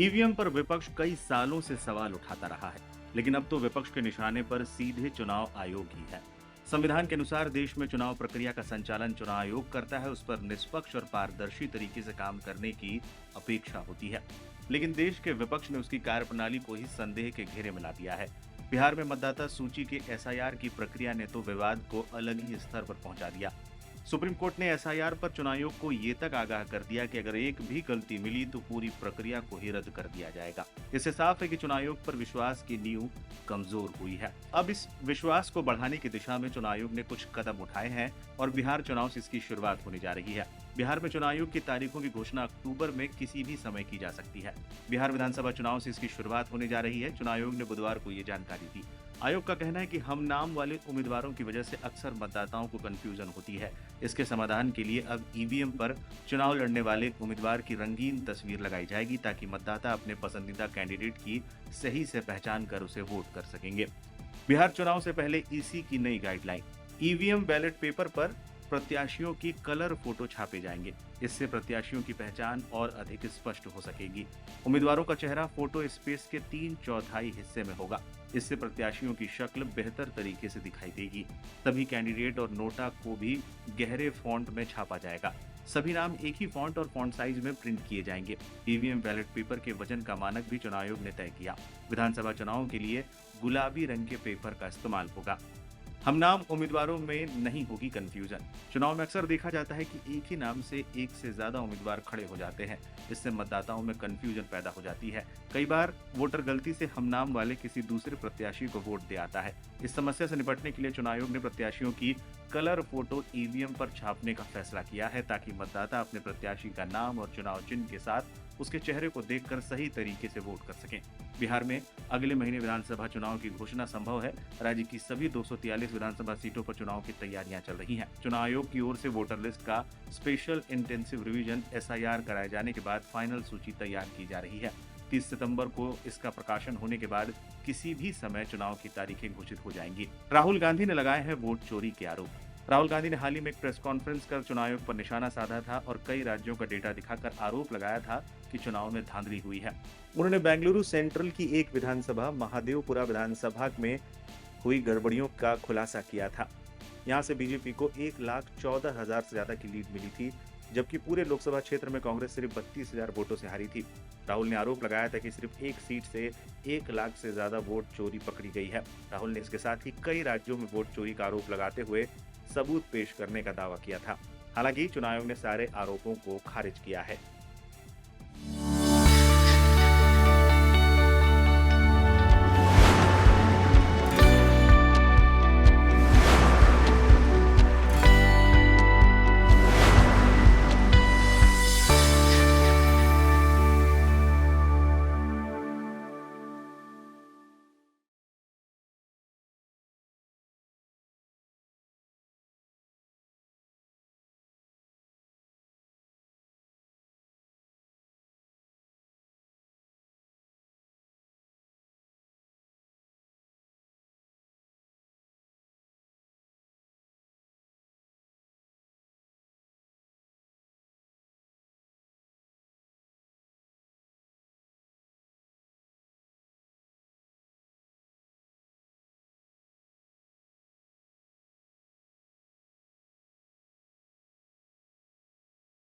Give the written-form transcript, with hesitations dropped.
EVM पर विपक्ष कई सालों से सवाल उठाता रहा है, लेकिन अब तो विपक्ष के निशाने पर सीधे चुनाव आयोग ही है। संविधान के अनुसार देश में चुनाव प्रक्रिया का संचालन चुनाव आयोग करता है, उस पर निष्पक्ष और पारदर्शी तरीके से काम करने की अपेक्षा होती है। लेकिन देश के विपक्ष ने उसकी कार्यप्रणाली को ही संदेह के घेरे में ला दिया है। बिहार में मतदाता सूची के एसआईआर की प्रक्रिया ने तो विवाद को अलग ही स्तर पर पहुंचा दिया। सुप्रीम कोर्ट ने एसआईआर पर चुनाव आयोग को ये तक आगाह कर दिया कि अगर एक भी गलती मिली तो पूरी प्रक्रिया को ही रद्द कर दिया जाएगा। इससे साफ है कि चुनाव आयोग पर विश्वास की नींव कमजोर हुई है। अब इस विश्वास को बढ़ाने की दिशा में चुनाव आयोग ने कुछ कदम उठाए हैं और बिहार चुनाव से इसकी शुरुआत होने जा रही है। बिहार में चुनाव आयोग की तारीखों की घोषणा अक्टूबर में किसी भी समय की जा सकती है। बिहार विधानसभा चुनाव से इसकी शुरुआत होने जा रही है। चुनाव आयोग ने बुधवार को ये जानकारी दी। आयोग का कहना है कि हम नाम वाले उम्मीदवारों की वजह से अक्सर मतदाताओं को कंफ्यूजन होती है। इसके समाधान के लिए अब ईवीएम पर चुनाव लड़ने वाले उम्मीदवार की रंगीन तस्वीर लगाई जाएगी ताकि मतदाता अपने पसंदीदा कैंडिडेट की सही से पहचान कर उसे वोट कर सकेंगे। बिहार चुनाव से पहले ईसी की नई गाइडलाइन। ईवीएम बैलेट पेपर पर प्रत्याशियों की कलर फोटो छापे जाएंगे। इससे प्रत्याशियों की पहचान और अधिक स्पष्ट हो सकेगी। उम्मीदवारों का चेहरा फोटो स्पेस के 3/4 हिस्से में होगा। इससे प्रत्याशियों की शक्ल बेहतर तरीके से दिखाई देगी। सभी कैंडिडेट और नोटा को भी गहरे फॉन्ट में छापा जाएगा। सभी नाम एक ही फॉन्ट और फॉन्ट साइज में प्रिंट किए जाएंगे। ईवीएम बैलेट पेपर के वजन का मानक भी चुनाव आयोग ने तय किया। विधानसभा चुनाव के लिए गुलाबी रंग के पेपर का इस्तेमाल होगा। हम नाम उम्मीदवारों में नहीं होगी कंफ्यूजन। चुनाव में अक्सर देखा जाता है कि एक ही नाम से एक से ज्यादा उम्मीदवार खड़े हो जाते हैं। इससे मतदाताओं में कंफ्यूजन पैदा हो जाती है। कई बार वोटर गलती से हम नाम वाले किसी दूसरे प्रत्याशी को वोट दे आता है। इस समस्या से निपटने के लिए चुनाव आयोग ने प्रत्याशियों की कलर फोटो ईवीएम पर छापने का फैसला किया है ताकि मतदाता अपने प्रत्याशी का नाम और चुनाव चिन्ह के साथ उसके चेहरे को देखकर सही तरीके से वोट कर सकें। बिहार में अगले महीने विधानसभा चुनाव की घोषणा संभव है। राज्य की सभी 243 विधानसभा सीटों पर चुनाव की तैयारियां चल रही हैं। चुनाव आयोग की ओर से वोटर लिस्ट का स्पेशल इंटेंसिव रिवीजन एसआईआर कराए जाने के बाद फाइनल सूची तैयार की जा रही है। 30 सितंबर को इसका प्रकाशन होने के बाद किसी भी समय चुनाव की तारीखें घोषित हो जाएंगी। राहुल गांधी ने लगाए हैं वोट चोरी के आरोप। राहुल गांधी ने हाल ही में एक प्रेस कॉन्फ्रेंस कर चुनाव आयोग पर निशाना साधा था और कई राज्यों का डेटा दिखाकर आरोप लगाया था कि चुनाव में धांधली हुई है। उन्होंने बेंगलुरु सेंट्रल की एक विधानसभा महादेवपुरा विधानसभा में हुई गड़बड़ियों का खुलासा किया था। यहाँ से बीजेपी को 1,14,000 से ज्यादा की लीड मिली थी, जबकि पूरे लोकसभा क्षेत्र में कांग्रेस सिर्फ 32,000 वोटों से हारी थी। राहुल ने आरोप लगाया था कि सिर्फ एक सीट से 1 लाख से ज्यादा वोट चोरी पकड़ी गई है। राहुल ने इसके साथ ही कई राज्यों में वोट चोरी का आरोप लगाते हुए सबूत पेश करने का दावा किया था। हालांकि चुनाव आयोग ने सारे आरोपों को खारिज किया है।